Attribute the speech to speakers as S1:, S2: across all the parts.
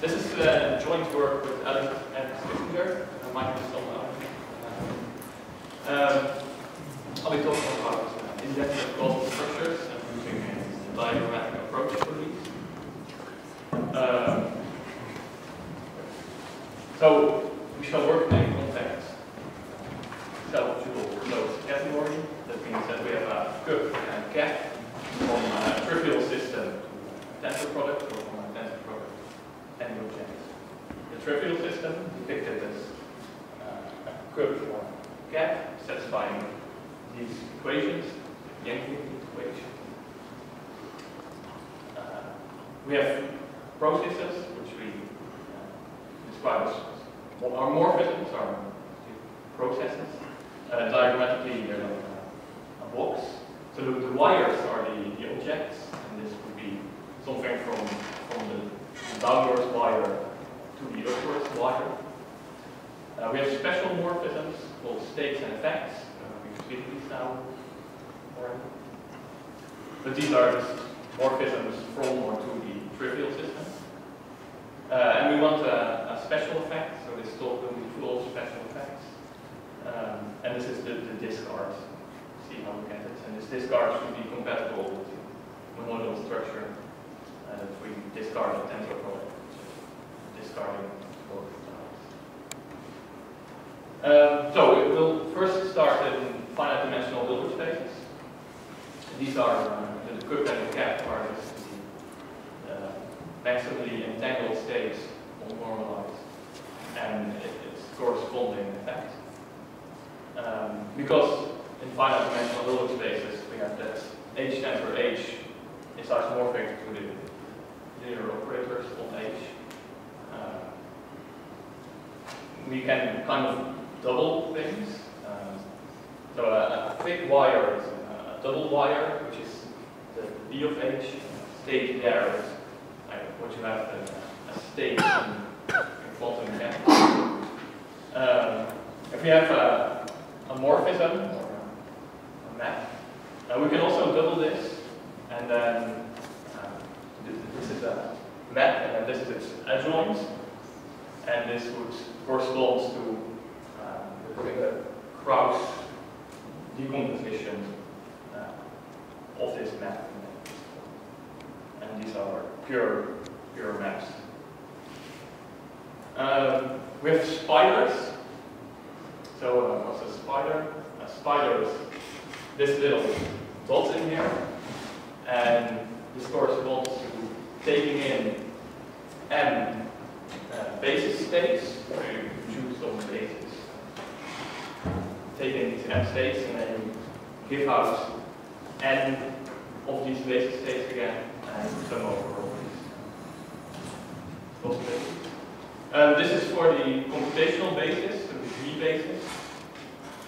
S1: This is joint work with Alex and Swissenger. There might be some I'll be talking about indefinite causal structures and using a diagrammatic approach for these. So we shall work in a convex self-dual closed category. That means that we have a cup and cap from a trivial system to tensor product, or from a tensor product and the object. The trivial system depicted as a cup or cap satisfying these equations, the Indefinite equation. We have processes which we describe as what are morphisms, are processes. Diagrammatically, they're like a box. So the wires are the objects, and this would be something from the downwards wire to the upwards wire. We have special morphisms called states and effects. We speak these now. But these are just morphisms from or to the trivial system. And we want a special effect, so this talk will be full of special effects. And this is the discard. See how we get it. And this discard should be compatible with the model structure that we discard the tensor product, discarding both sides. So it will first start in finite dimensional Hilbert spaces. These are the cup and the cap are maximally entangled states on normalized, and its corresponding effect. Because in finite dimensional Hilbert spaces we have that H tensor H is isomorphic to the linear operators on H. We can kind of double things. So a thick wire is a double wire, which is the D of H. State there is like what you have a state in quantum mechanics. If we have a morphism or a map, we can also double this, and then this is a map, and then this is its adjoint, and this would correspond to the Krauss decomposition of this map. And these are pure maps. We have spiders. So what's a spider? A spider is this little dot in here, and this corresponds to taking in m basis states. So you choose some basis, taking these m states, and then you give out n of these basis states again, and sum over all these possibilities. This is for the computational basis, so the V basis.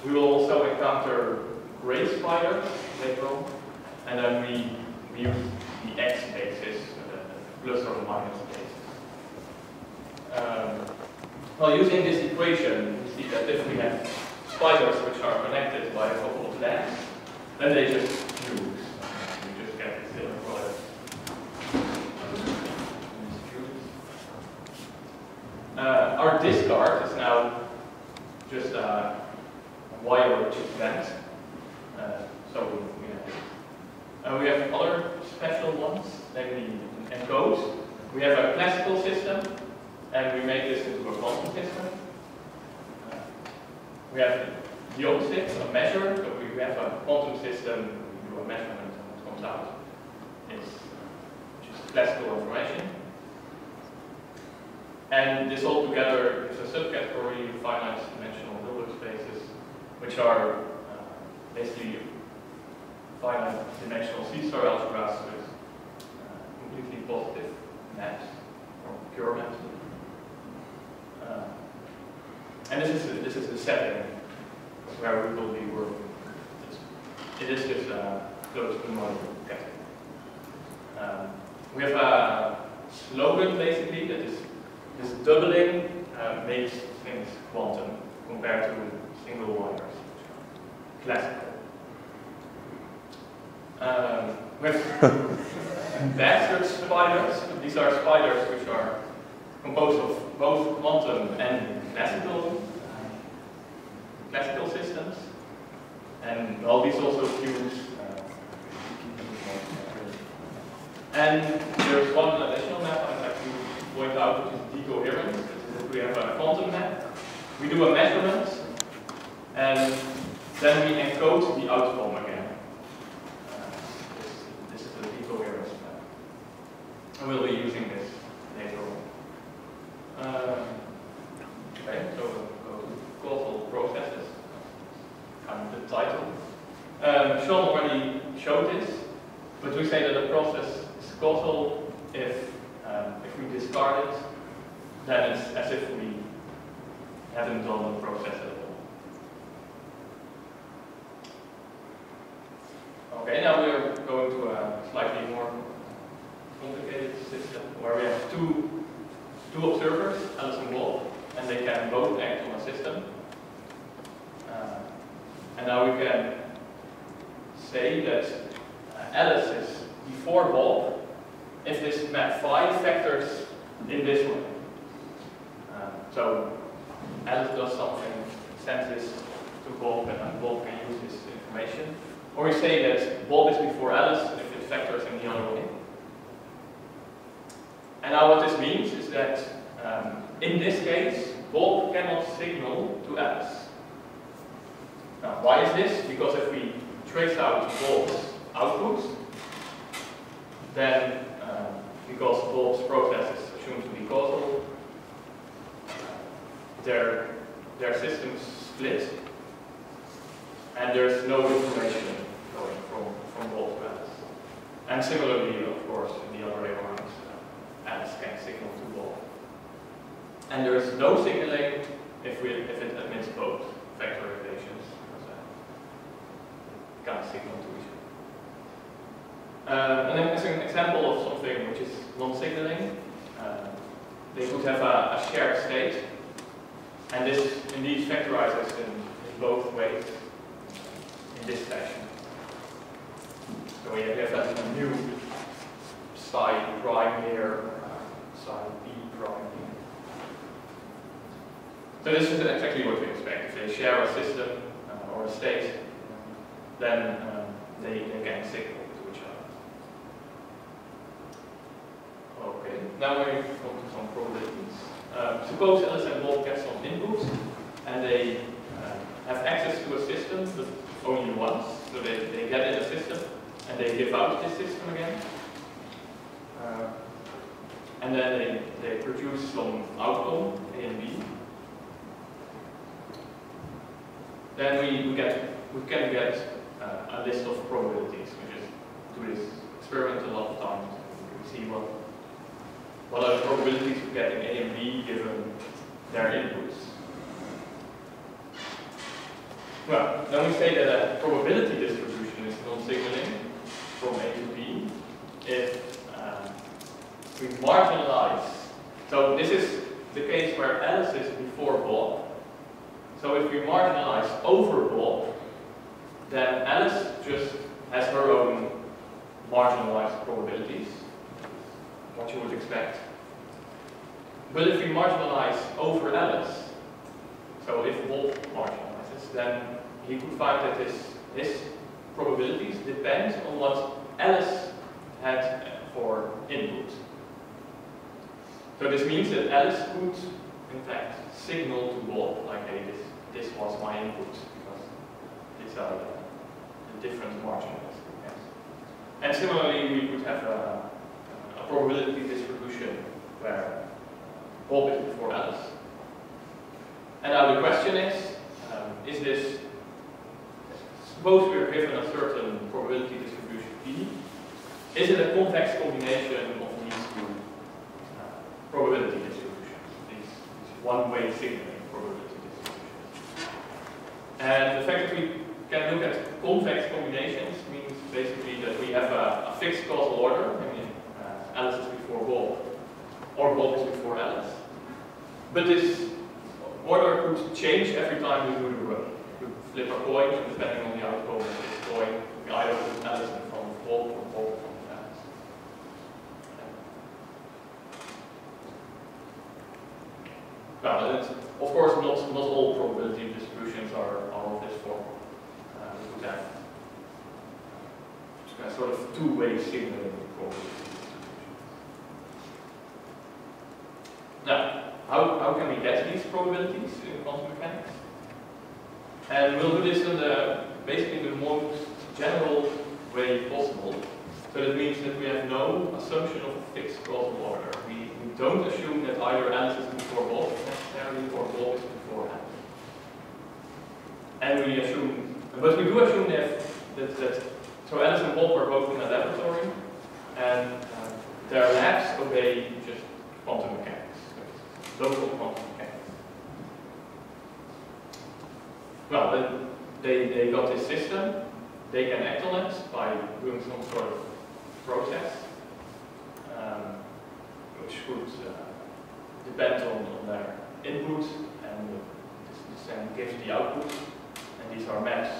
S1: We will also encounter gray spiders later on, and then we use the X basis, the plus or minus basis. Well, using this equation, we see that if we have spiders which are connected by a couple of legs, then they just fuse. You just get this little product. Our discard is now just a wire which is bent. So we have other special ones, namely encode. We have a classical system, and we make this into a quantum system. We have the opposite, a measure. So we have a quantum system, we do a measurement, and what comes out is just classical information. And this all together is a subcategory of finite dimensional Hilbert spaces, which are basically finite dimensional C-star algebras with completely positive maps, or pure maps. And this is the setting where we will be working. It is just close to model category. We have a slogan basically that is this doubling makes things quantum compared to single wires, classical. We have bastard spiders. These are spiders which are composed of both quantum and classical systems. And well, these also use. And there's one additional map I'd like to point out, which is decoherence. We have a quantum map. We do a measurement, and then we encode the outcome again. This is a decoherence map. And we'll be using this later on. Okay, so we'll go to causal processes. Kind of the title. Sean already showed this, but we say that a process is causal if we discard it, then it's as if we haven't done the process at all. Okay, now we are going to a slightly more complicated system where we have two observers, Alice and Bob, and they can both act on a system. And now we can say that Alice is before Bob if this map phi factors in this way. So Alice does something, sends this to Bob, and Bob can use this information. Or we say that Bob is before Alice if it factors in the other way. And now what this means is that in this case, Bob cannot signal to Alice. Now, why is this? Because if we trace out Bob's output, then because Bob's process is assumed to be causal, their systems split, and there's no information going from Bob to Alice. And similarly, of course, in the other way around, Alice can signal to Bob. And there is no signaling if it admits both factorizations, because can't signal to each other. And then as an example of something which is non-signaling, they could have a shared state, and this indeed factorizes in both ways in this fashion. So we have a new psi prime here, psi b prime here. So this is exactly what we expect. If they share a system or a state, then they can signal to each other. Okay, now we come to some probabilities. Suppose Alice and Bob get some inputs, and they have access to a system, but only once. So they get in a system, and they give out this system again. And then they produce some outcome, A and B. Then we can get a list of probabilities. We just do this experiment a lot of times. We see what are the probabilities of getting A and B given their inputs. Well, then we say that a probability distribution is non-signaling from A to B if we marginalize. So this is the case where Alice is before Bob. So if we marginalize over Bob, then Alice just has her own marginalized probabilities, what you would expect. But if we marginalize over Alice, so if Bob marginalizes, then he could find that his probabilities depend on what Alice had for input. So this means that Alice could, in fact, signal to Bob, like, hey, this was my input, because these are the different marginals. Yes. And similarly, we could have a probability distribution where Bob is before Alice. And now the question is this, suppose we are given a certain probability distribution P, is it a convex combination of these two probability distributions, these one-way signaling probability distributions? And the fact that we can look at convex combinations means basically that we have a fixed causal order. I mean, Alice is before Bob, or Bob is before Alice. But this order could change every time we do the run. We could flip a coin, and depending on the outcome of this coin, we either put Alice in front of Bob or Bob in front of Alice. Well, it's, of course, not all probability distributions are of this form. We would have sort of two-way signaling probability distributions. Now, how can we get these probabilities in quantum mechanics? And we'll do this in basically the most general way possible. So that means that we have no assumption of a fixed causal order. We don't assume that either Alice is before Bob necessarily or Bob is before Alice. And we assume, but we do assume that so Alice and Bob are both in a laboratory, and their labs obey just quantum mechanics, local quantum mechanics. Well, then they got this system. They can act on it by doing some sort of process, which would depend on their input, and this then gives the output, and these are maps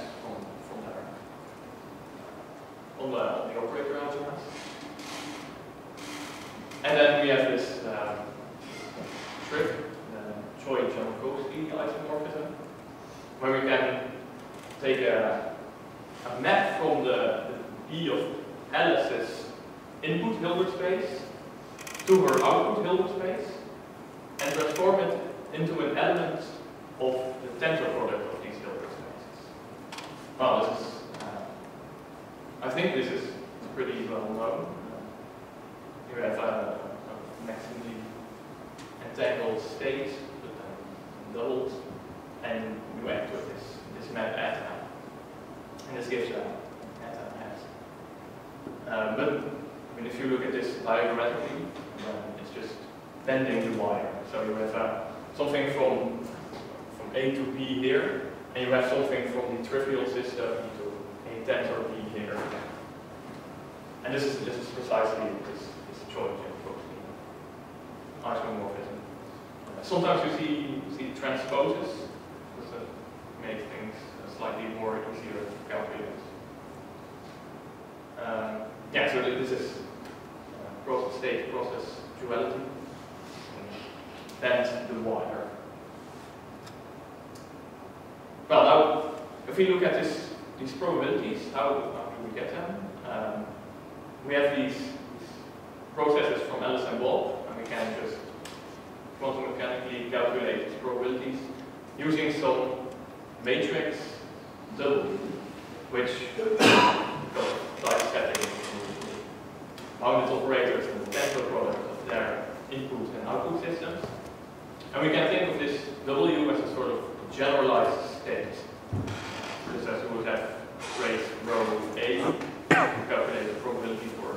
S1: from their on the operator algebras. And then we have this trick, the Choi-Jankowski isomorphism, where we can take a map from the B of Alice's input Hilbert space to her output Hilbert space and transform it into an element of the tensor product of these Hilbert spaces. Well, this is, I think this is pretty well known. You have a maximally entangled state, but then doubled, and you act with this map at. And this gives an hat. But I mean, if you look at this diagrammatically, it's just bending the wire. So you have something from A to B here, and you have something from the trivial system to a tensor B here. And this is precisely this choice isomorphism. Sometimes you see transposes, because that makes things slightly more easier to calculate. Yeah, so this is state process duality. Bend the wire. Well, now, if we look at these probabilities, how do we get them? We have these processes from Alice and Bob, and we can just quantum mechanically calculate these probabilities using some matrix W, which like setting bounded operators and the tensor product of their input and output systems. And we can think of this W as a sort of generalized state. Just as we would have trace row A to calculate the probability for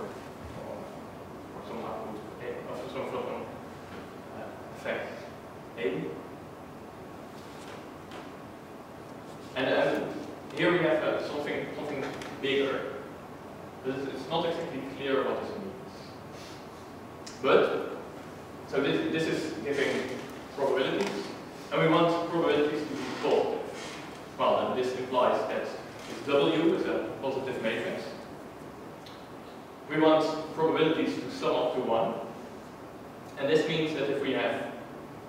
S1: some output A, or some effect A. And here we have something bigger, but it's not exactly clear what this means. But, so this is giving probabilities, and we want probabilities to be positive. Well, then this implies that this W is a positive matrix. We want probabilities to sum up to 1, and this means that if we have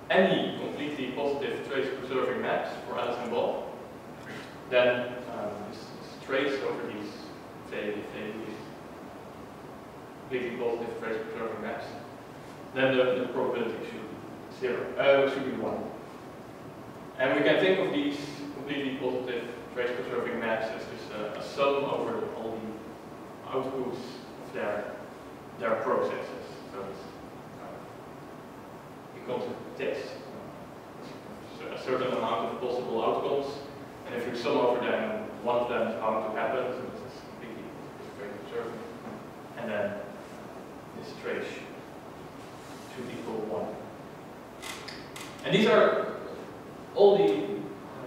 S1: any completely positive trace-preserving maps for Alice and Bob, then this trace over these, say completely positive trace-preserving maps, then the probability should be should be 1. And we can think of these completely positive trace-preserving maps as just a sum over all the outputs of their processes. So it becomes a test. A certain amount of possible outcomes, and if you sum over them, one of them is bound to happen, so this is completely trace-preserving, and then this trace should equal 1. And these are all the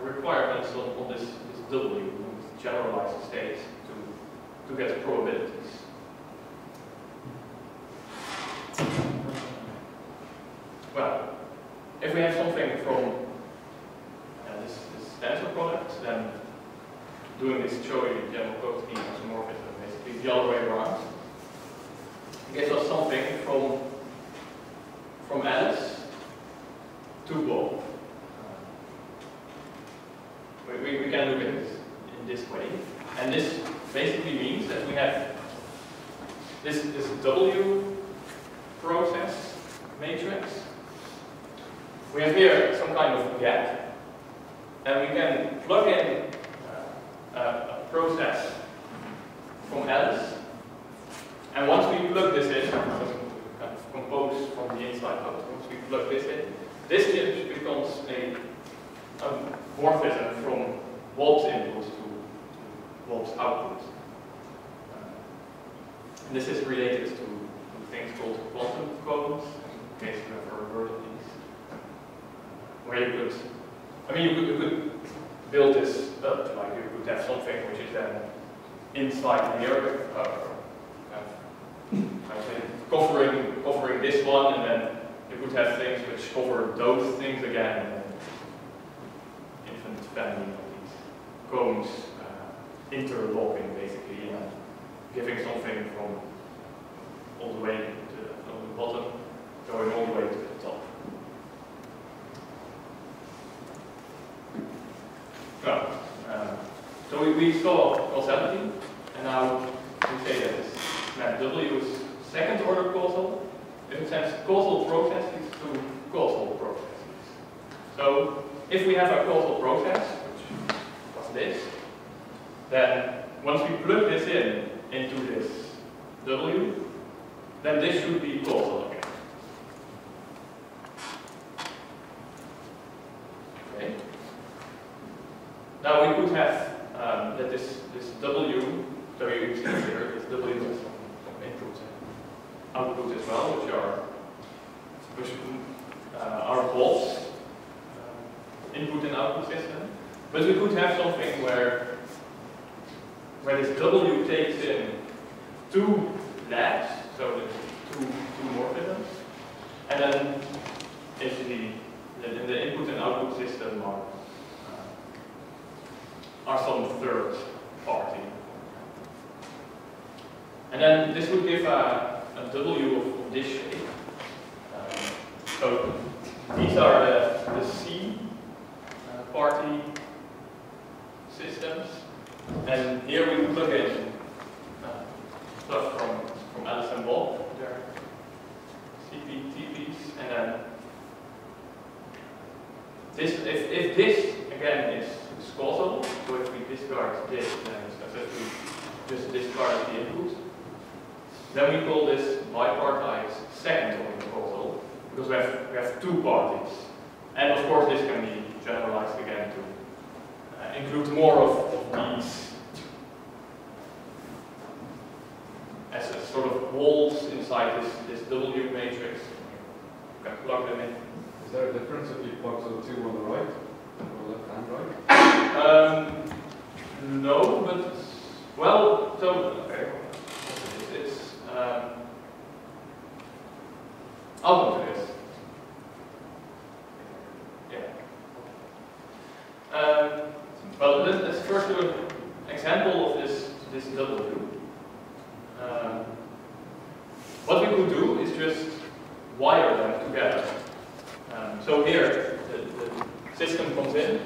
S1: requirements on this W, this generalized state, to get probabilities. Well, if we have something from this tensor product, then doing this Choi-Jankowski isomorphism, basically the other way around, gives us something from Alice to both. We can look at it in this way. And this basically means that we have this W process matrix. We have here some kind of gap, and we can plug in a process from Alice. And once we plug this in, so kind of compose from the inside out, once we plug this in, this just becomes a morphism from Wolf's input to Wolf's output. And this is related to things called quantum codes, in case you have ever heard of these. Where you could, I mean, you could build this up, like you could have something which is then inside here, covering this one, and then you could have things which cover those things again, and then infinite family of these cones interlocking basically, and giving something from all the way from the bottom, going all the way to the top. Well, so we saw causality, and now we say that this map W is second order causal. In a sense, causal processes to causal processes. So if we have a causal process, which was this, then once we plug this into this W, then this should be causal again. Okay. Now we could have that this W, so you see here, this W has some input and output as well, which are Wolf's input and output system. But we could have something where this W takes in two labs, so two morphisms, and then basically in the input and output system are some third party. And then this would give a W of this shape. So these are the C party systems, and here we plug in stuff from Alice and Bob, their CP, TPs, and then this, if this again is causal, so if we discard this, then as if we just discard the input, then we call this bipartite second order causal, because we have two parties. And of course this can be generalized again to include more of these as a sort of walls inside this W matrix. You can plug them in.
S2: Is there a difference if you plug the two on the right or left and right?
S1: No, but well, so okay. It's I'll go to this. Yeah. Well, let's first do an example of this W. What we could do is just wire them together. So here, the system comes in,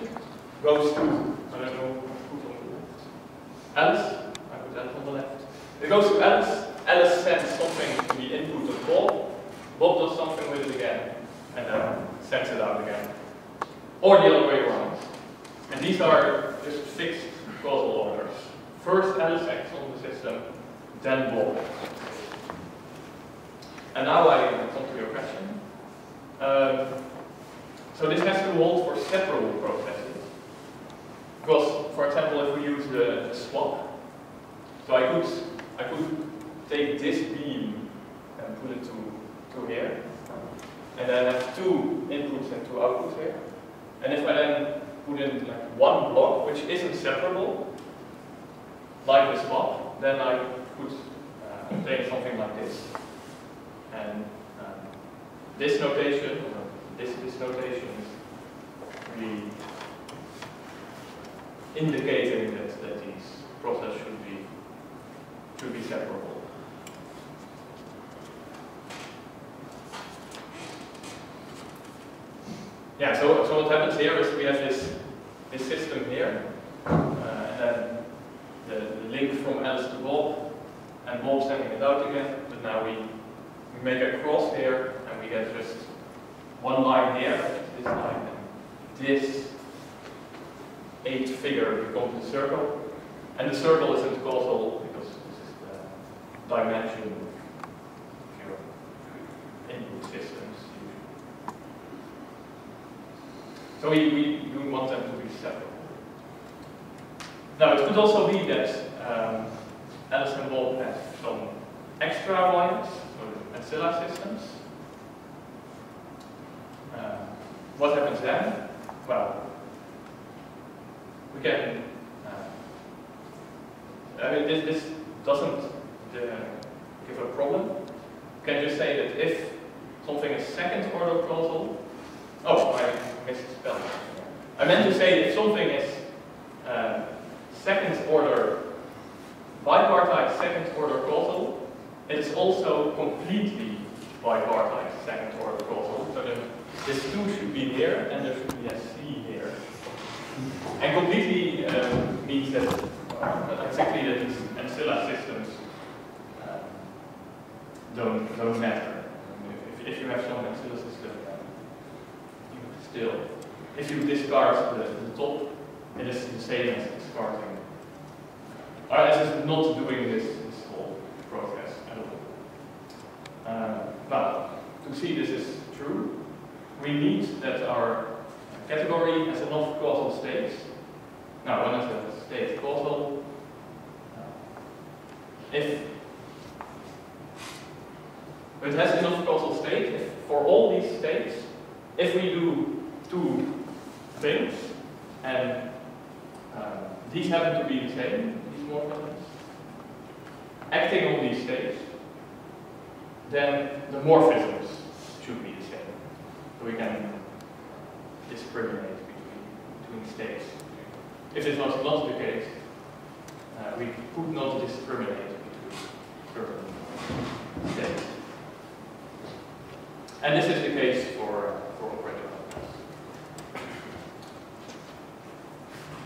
S1: goes to, I don't know, who's on the left? Alice. I put that on the left. It goes to Alice. Alice sends something to the input of Bob. Bob does something with it again, and then sends it out again. Or the other way around. And these are just fixed causal orders. First Alice acts on the system, then Bob. And now I come to your question. So this has to hold for separable processes. Because, for example, if we use the swap, so I could take this beam and put it to here, and then have two inputs and two outputs here. And if I then put in like one block which isn't separable, like the swap, then I could obtain something like this. And this notation, or this notation is really indicating that these processes should be separable. yeah, so what happens here is we have this system here, and then the link from Alice to Bob, and Bob sending it out again, but now we make a cross here, and we get just one line here, this line, and this 8 figure becomes a circle, and the circle isn't causal because this is the dimension of your input systems. So we want them to be separable. Now it could also be that Alice and Bob have some extra wires, so ancilla systems. What happens then? Well, we can. I mean, this doesn't give a problem. You can just say that if something is second order causal. Oh, I misspelled. I meant to say if something is second order bipartite second order causal, it is also completely bipartite second order causal. So then this 2 should be here, and there should be a C here. And completely means that exactly that these ancilla systems don't matter. If you have some ancilla system, still, if you discard the top, it is the same as discarding. Or as is not doing this whole process at all. But to see this is true, we need that our category has enough causal states. Now, when is a state causal? If it has enough causal state, if for all these states, if we do 2 things, and these happen to be the same, these morphisms, acting on these states, then the morphisms should be the same. So we can discriminate between states. If this was not the case, we could not discriminate between certain states. And this is the case for operator calculus.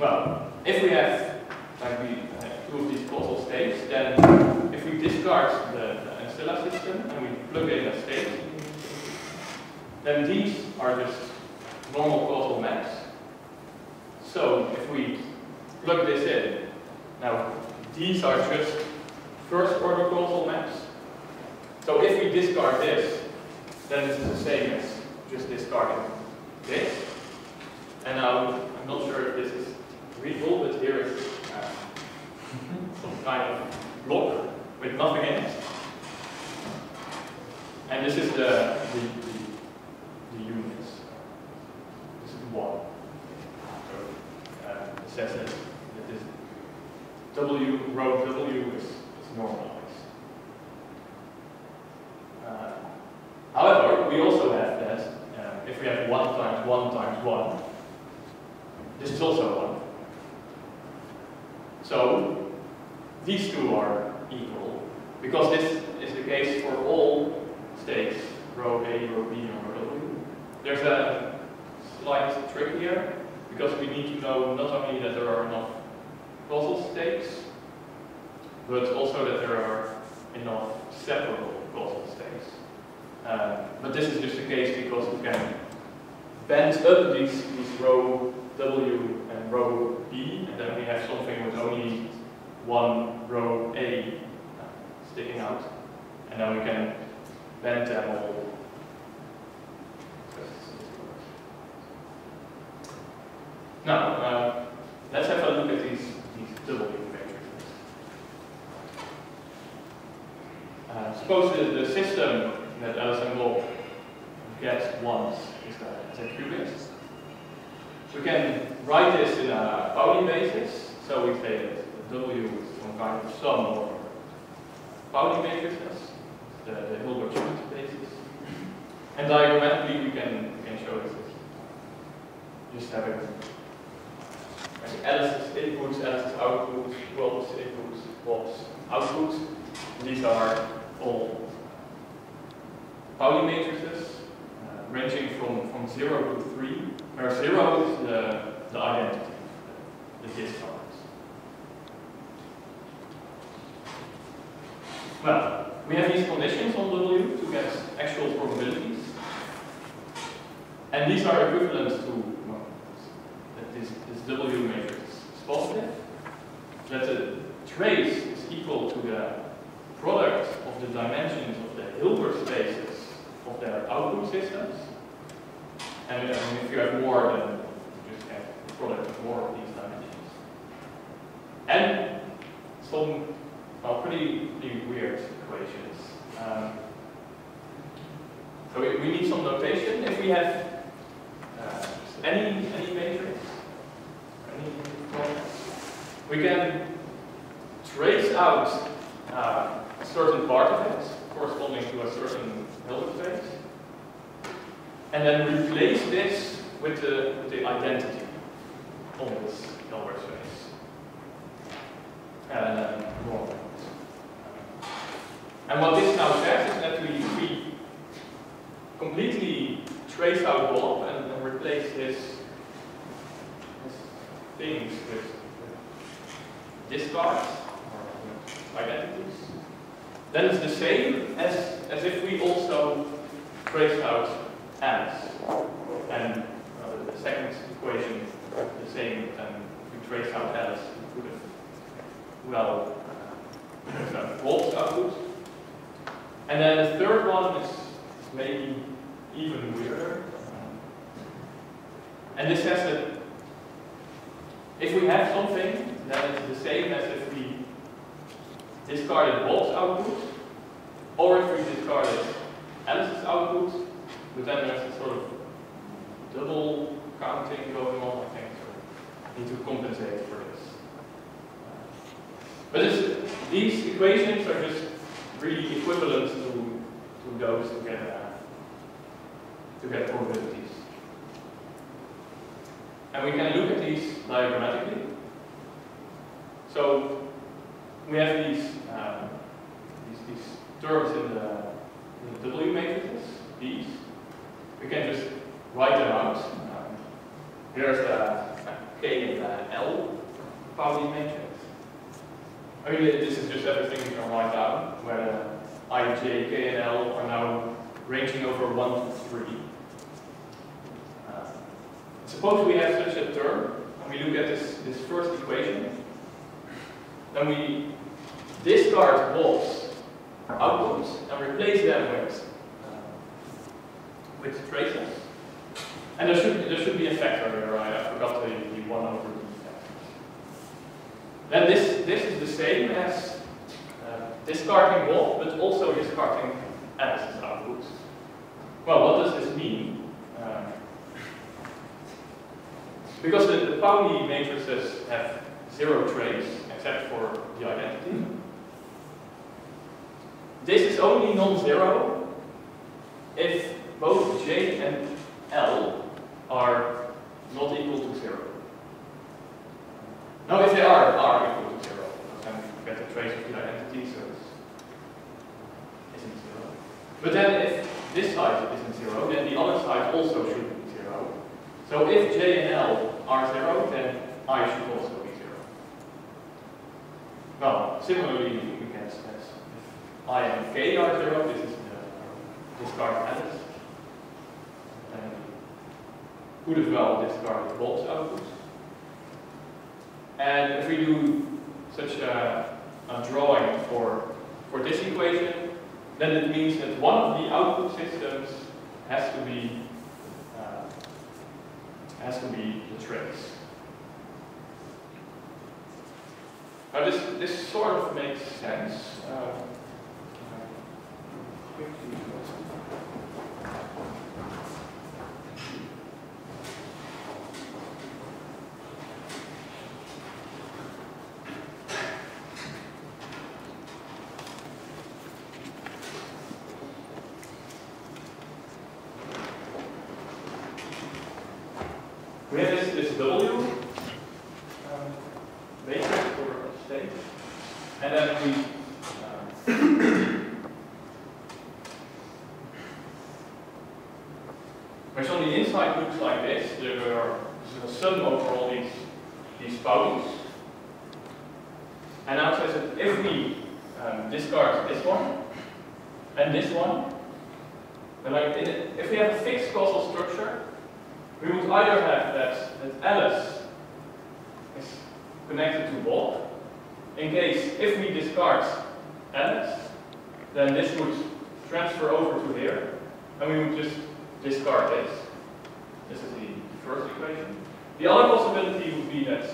S1: Well, if we have like we have 2 of these causal states, then if we discard the ancilla system and we plug in a state, then these are just normal causal maps. So if we plug this in, now these are just first order causal maps. So if we discard this, then it's the same as just discarding this. And now I'm not sure if this is readable, but here is some kind of block with nothing in it. And this is the units. This is 1. So it says that this W, row W is normalized. However, we also have that if we have 1 times 1 times 1, this is also 1. So these 2 are equal because this is the case for all states, row A, row B, and row W. There's a slight trick here because we need to know not only that there are enough causal states, but also that there are enough separable causal states. But this is just the case because we can bend up these row W and row B, and then we have something with only 1 row A sticking out, and then we can bend them all. Now, let's have a look at these W matrices. Suppose the system that Alice and Bob get once is a qubit. We can write this in a Pauli basis. So we say that W is some kind of sum of Pauli matrices, the Hilbert qubit basis. And diagrammatically we can show this. Just having Alice's inputs, Alice's outputs, Bob's inputs, Bob's outputs. These are all Pauli matrices ranging from 0 to 3, where 0 is the identity, the discard. Well, we have these conditions on W to get actual probabilities. And these are equivalent to, well, that this W matrix is positive, that the trace is equal to the product of the dimensions of the Hilbert spaces of their output systems. And if you have more, then you just have the product of more of these dimensions. And some pretty weird equations. So we need some notation. If we have any matrix, any convex, we can trace out a certain part of it corresponding to a certain Hilbert space, and then replace this with the identity on this Hilbert space. And then more. And what this now says is that we completely trace out Bob and replace his things with discards or identities. Then it's the same as if we also trace out Alice. And the second equation is the same, and if we trace out Alice, we could have, well, Bob's output. And then the third one is maybe even weirder. And this says that if we have something, then it's the same as if we discarded Bob's output, or if we discarded Alice's output, but then there's a sort of double counting going on, I think, so we need to compensate for this. But these equations are just really equivalent to those to get probabilities. And we can look at these diagrammatically. So we have these terms in the W matrices, these. We can just write them out. Here's the K and the L Pauli matrix. I mean, this is just everything you can write down, where the I, J, K, and L are now ranging over 1 to 3. Suppose we have such a term, and we look at this first equation, then we discard Bob's outputs and replace them with traces. And there should be a factor here, right? I forgot the 1 over d factor. Then this is the same as discarding Bob, but also discarding Alice's outputs. Well, what does this mean? Because the Pauli matrices have 0 trace, except for the identity. This is only non-zero if both J and L are not equal to 0. Now, if they are equal to 0, then we get the trace of the identity, so it isn't 0. But then if this side isn't 0, then the other side also should be 0. So if J and L are 0, then I should also be 0. Well, similarly, we can say if I and K are 0, this is the discard Alice. And could as well discard Bob's output. And if we do such a drawing for this equation, then it means that one of the output systems has to be the trace. Now this sort of makes sense. We have this W matrix for state, and then we the inside looks like this. There's a sum over all these values. And now it says that if we discard this one and this one, then like if we have a fixed causal structure, we would either have that Alice is connected to Bob. In case if we discard Alice, then this would transfer over to here, and we would just discard this. This is the first equation. The other possibility would be that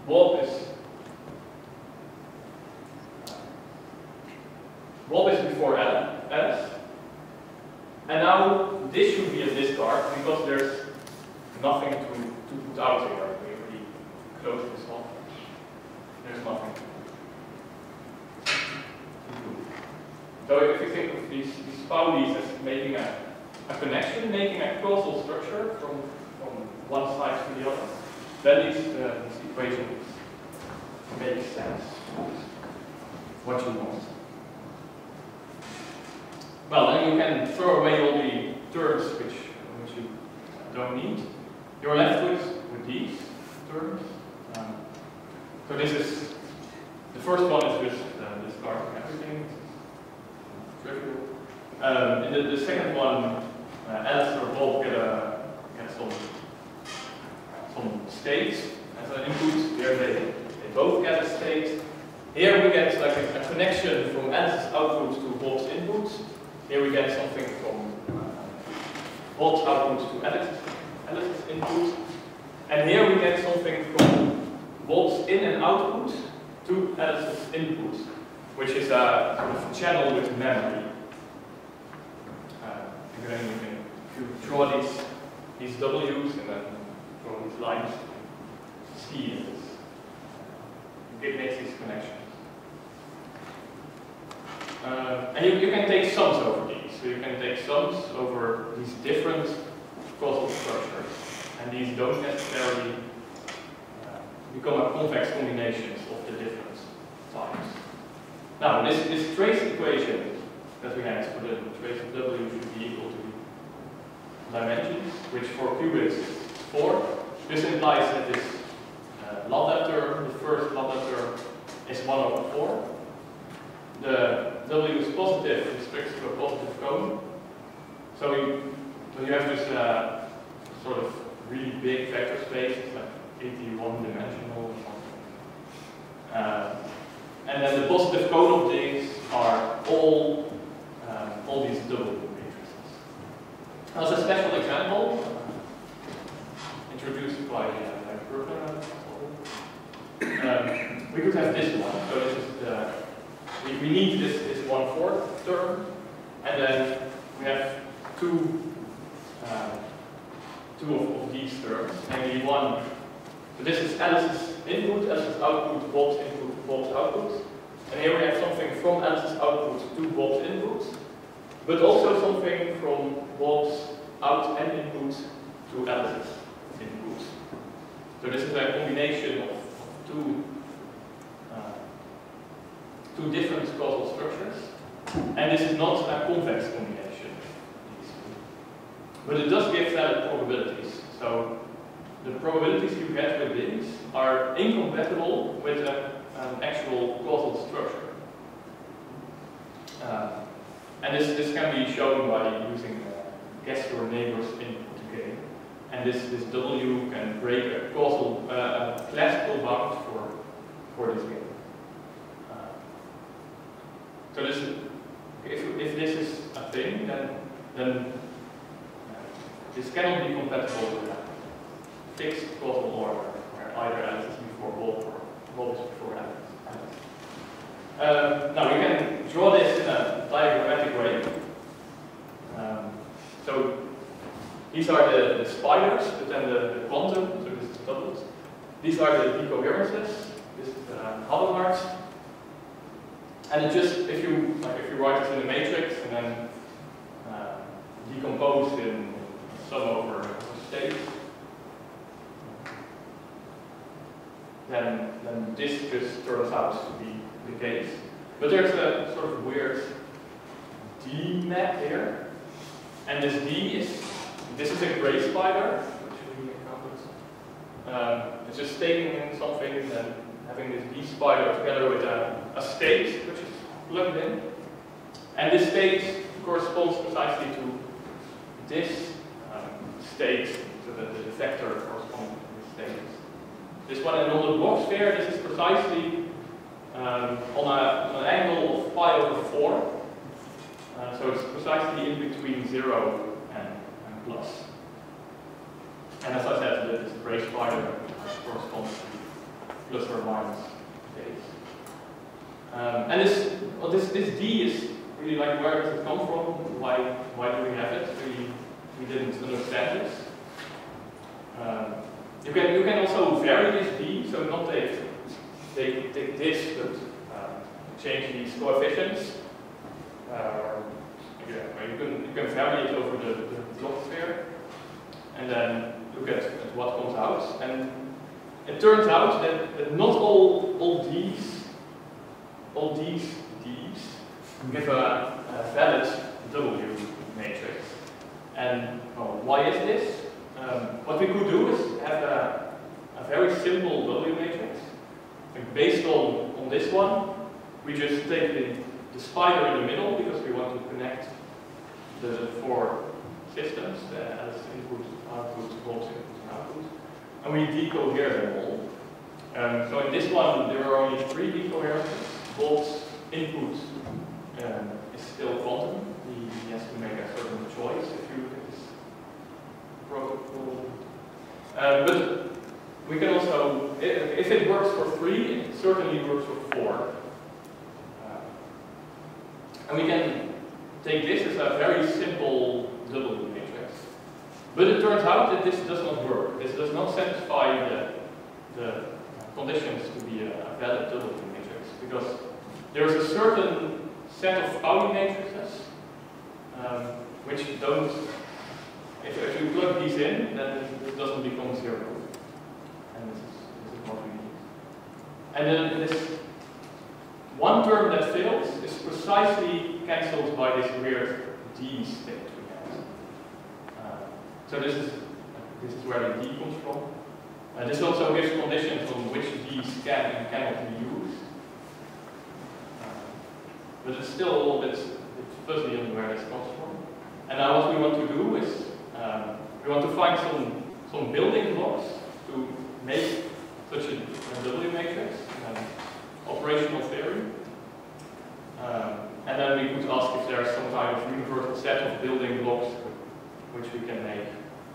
S1: Bob is before Alice, and now this should be a discard because there's nothing to put out here. We already closed this off. There's nothing. So if you think of these Pauli's as making a connection, making a causal structure from one side to the other, then these equations make sense. What you want. Well, then you can throw away all the terms which you don't need. You're left with these terms. So this is the first one is just discarding everything. Trivial. In the second one, Alice or Bob get some states as an input. Here they both get a state. Here we get like a connection from Alice's output to Bob's input. Here we get something from Bob's output to Alice's input. And here we get something from Bob's in and output to Alice's input, which is a sort of channel with memory. And then if you draw these W's and then draw these lines, see it makes these connections. And you can take sums over these. So you can take sums over these different causal structures. And these don't necessarily become a convex combinations of the different types. Now, this trace equation that we had for the trace of W should be equal to dimensions, which for qubits is 4. This implies that this lambda term, the first lambda term, is 1 over 4. The W is positive, restricts to a positive cone. So you have this sort of really big vector space, it's like 81 dimensional or something. And then the positive cone of these are all these W matrices. As a special example, introduced by Berger, we could have this one. So this is we need this 1/4 term, and then we have two of these terms, namely one. So this is Alice's input, Alice's output, Bob's input, Bob's output. And here we have something from Alice's output to Bob's input, but also something from Bob's out and input to Alice's input. So this is a combination of two different causal structures, and this is not a convex combination. But it does give valid probabilities. So the probabilities you get with these are incompatible with an actual causal structure. And this can be shown by using guess your neighbor's input game. And this W can break a causal, classical bound for this game. So this is, if this is a thing, then this cannot be compatible with a fixed causal order, where either Alice is before Bob or Bob is before Alice. Now we can draw this in a diagrammatic way. So these are the spiders, but then the quantum, so this is doubled. These are the decoherences. This is Hadamard. And it just, if you write this in a matrix and then decompose in sum over state, then this just turns out to be the case. But there's a sort of weird D map here, and this D is gray spider, which we encountered. It's just stating in something and then having this D spider together with a state which is plugged in. And this state corresponds precisely to this state, so the vector corresponding to this state. This one, and on the block sphere, this is precisely on an angle of pi over 4. So it's precisely in between 0 and plus. And as I said, this gray spider corresponds to plus or minus phase. And this D is really like, where does it come from? Why do we have it? We didn't understand this. You can also vary this D, so not take this, but change these coefficients. You can vary it over the block sphere, and then look at what comes out. And it turns out that not all these D's give a valid W matrix. And why is this? What we could do is have a very simple W matrix. And based on this one, we just take the spider in the middle because we want to connect the 4 systems as input, output, volts, input, and output. And we decohere them all. So in this one, there are only 3 decoherences. Volts, input is still quantum. He has to make a certain choice if you look at this protocol. But we can also, if it works for 3, it certainly works for 4. And we can take this as a very simple W matrix. But it turns out that this does not work. This does not satisfy the conditions to be a valid W matrix, because there's a certain set of Pauli matrices which don't, if you plug these in, then this doesn't become 0. And this is what we need. And then this one term that fails is precisely cancelled by this weird D state we have. So this is where the D comes from. This also gives conditions on which D's can and cannot be used. But it's still a little bit fuzzy on where this comes from. And now what we want to do is we want to find some building blocks to make such a W matrix. Operational theory. And then we could ask if there's some kind of universal set of building blocks which we can make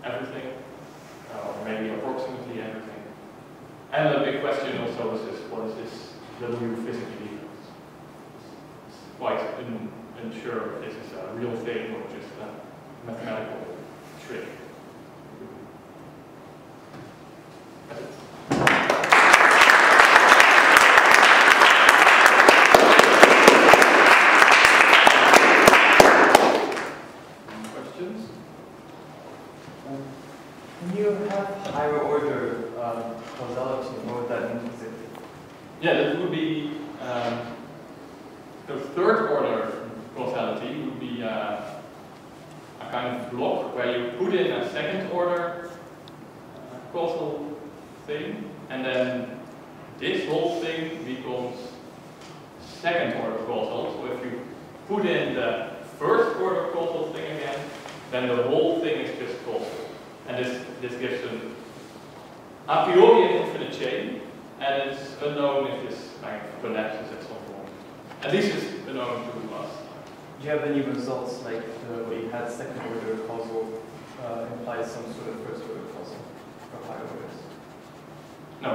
S1: everything, or maybe approximately everything. And the big question also is what is this W physically? It's quite unsure if this is a real thing or just a mathematical trick. That's it.
S3: Can you have higher order causality? What would that mean exactly?
S1: Yeah, that would be the third order causality would be a kind of block where you put in a second order causal thing, and then this whole thing becomes second order causal. So if you put in the first order causal thing again, then the whole thing is just causal. And this gives an a priori an infinite chain, and it's unknown if this kind of collapses at some point. At least it's unknown to us.
S3: Do you have any results like where you had second order causal implies some sort of first order causal for higher orders?
S1: No.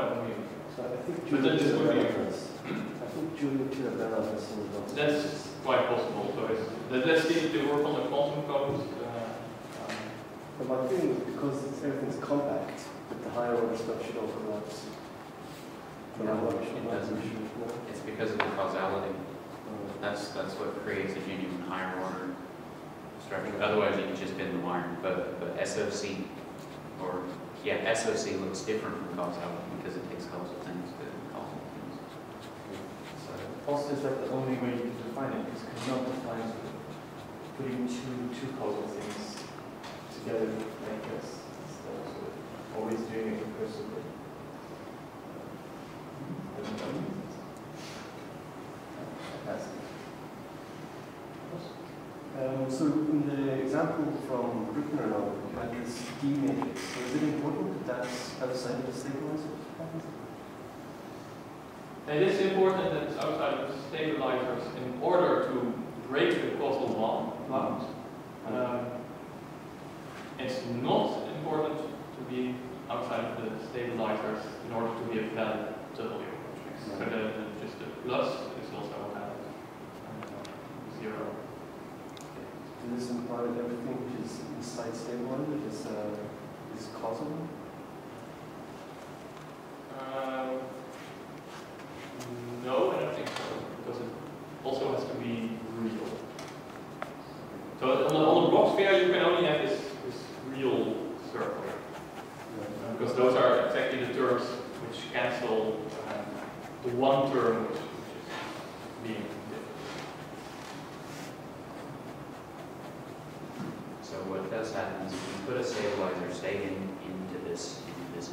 S4: So I think
S1: But then this would be
S4: reference. I think due to the reference results.
S1: That's quite possible. So let's see if they work on the quantum codes.
S4: But my feeling is because everything's compact, that the higher order stuff should overlap.
S5: No, it doesn't. It's because of the causality. That's what creates a genuine higher order structure. Otherwise, it would just been the wire. But SOC, or yeah, SOC looks different from causality because it takes causal things to causal things.
S3: So also, is that the only way you can define it? Because you cannot define putting two causal things together like this. he's doing it recursively.
S4: So in the example from Bruckner, you had this D matrix. So is it important that that's outside of the stabilizer?
S1: It is important that it's outside of the stabilizers in order to break the causal bound. It's not important to be outside of the stabilizers in order to be a valid double matrix. So just the plus is also valid. 0.
S4: Does this imply that everything which is inside stabilizer is causal?
S1: No, I don't think so, because it also has to be real. So on the box sphere, you can only have this real circle. Because those are exactly the terms which cancel the one term which is being different.
S5: So what does happen is if you put a stabilizer state into this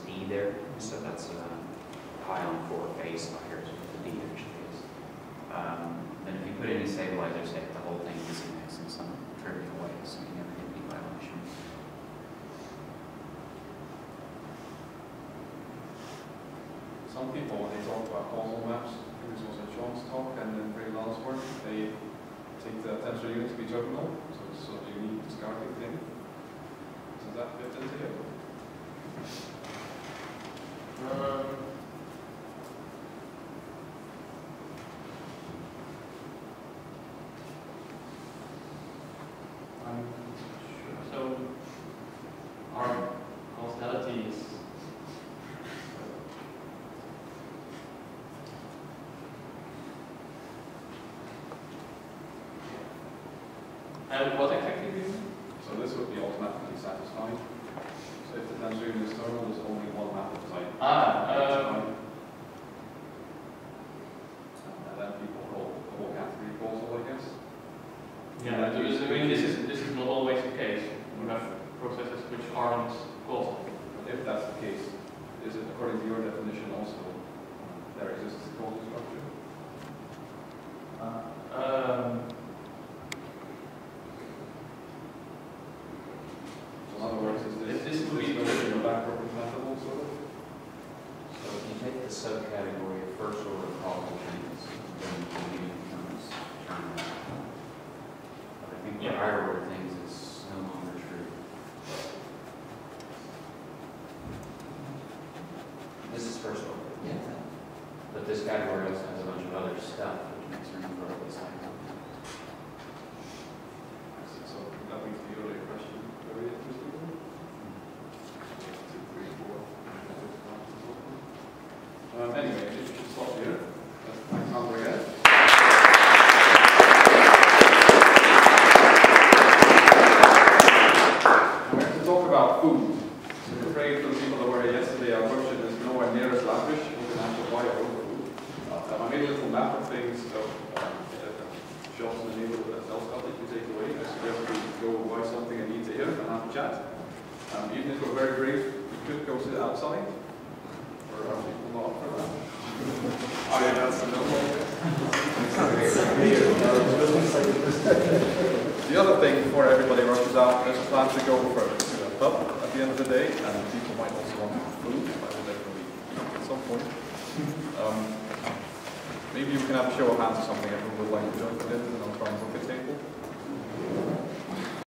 S5: D there, so that's a pi on 4 phase layers with the D actually is. Then if you put any stabilizer state, the whole thing is indexed in some trivial way, so you never get any violation.
S2: Some people, when they talk about causal maps, I think this was in Sean's talk and in very last work, they take the tensor unit to be terminal, so it's a unique discarding thing. Does that fit into it?
S1: I'm sure. So our causality is and what exactly do you mean?
S2: So this would be automatically satisfied. So if the tensor unit is terminal, there's only one map of type. And then people call double category causal, I guess.
S1: Yeah, I mean this is not always the case. You have processes which aren't causal.
S2: But if that's the case, is it according to your definition also there exists a causal structure? So in other words, is this
S1: would be
S2: a backward compatible sort of?
S5: So if you take the subcategory of first order causal things, then it becomes terminal. But I think the higher order things is no longer true. This is first order. Yeah. But this category also has a bunch of other stuff which makes her incredibly cycle.
S2: So that brings the earlier question very interesting. 2, 3, 4. Anyway, I think we should stop here. Thanks, Andrea. We're going to talk about food. So I'm afraid for the people that were here yesterday, our budget is nowhere near as lavish. We can have to buy our own food. I made a little map of things, so shops in the neighborhood that sell stuff that you take away. I suggest we go buy something and eat here and have a chat. Even if we're very brief, we could go sit outside. Or are people not up for that? Oh yeah, that's the no The other thing, before everybody rushes out, there's a plan to go to a pub at the end of the day, and people might also want food. I will definitely eat at some point. Maybe we can have a show of hands or something if we would like to join.